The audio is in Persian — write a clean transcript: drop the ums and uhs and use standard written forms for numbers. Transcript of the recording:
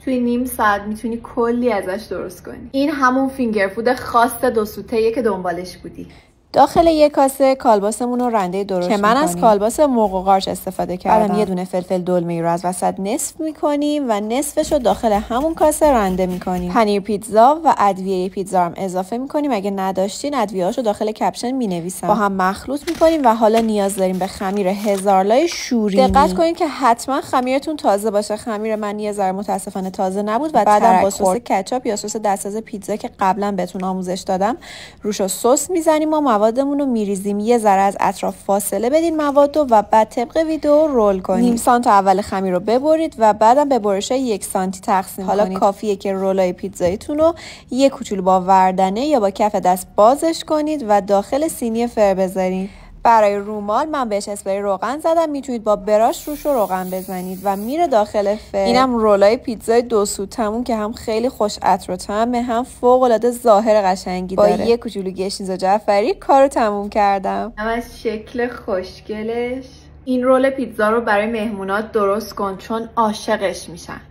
توی نیم ساعت میتونی کلی ازش درست کنی. این همون فینگر فود خاص دو سوته‌ایه که دنبالش بودی. داخل یک کاسه کالباسمون رو رنده درست که من از کالباس مرغ و قارچ استفاده کردم. بعدم یه دونه فلفل دلمه‌ای رو از وسط نصف می‌کنیم و نصفش رو داخل همون کاسه رنده می‌کنیم. پنیر پیتزا و ادویه پیتزا هم اضافه می‌کنیم. اگه نداشتین ادویه‌هاشو داخل کپشن می‌نویسم. با هم مخلوط می‌کنیم و حالا نیاز داریم به خمیر هزارلای شورینی. دقت کنین که حتما خمیرتون تازه باشه. خمیر من یه ذره متاسفانه تازه نبود و بعدم با سس کچاپ یا سس دستساز پیتزا که قبلا بهتون آموزش دادم روشو سس می‌زنیم و موادمون رو میریزیم. یه ذره از اطراف فاصله بدین موادو و بعد طبق ویدیو رول کنید. نیم سانت اول خمیر رو ببرید و بعدم به برشای 1 سانتی تقسیم کنید. حالا کافیه که رولای پیتزایتون رو یه کوچولو با وردنه یا با کف دست بازش کنید و داخل سینی فر بذارید. برای رومال من بهش اسپری روغن زدم. میتونید با براش روش رو روغن بزنید و میره داخل فر. اینم رولای پیتزای 2 سوتمون که هم خیلی خوش عطر و طعمه، هم فوق العاده ظاهر قشنگی داره. با یه کوچولو گشنیز و جعفری کارو تموم کردم. هم از شکل خوشگلش. این رول پیتزا رو برای مهمونات درست کن چون عاشقش میشن.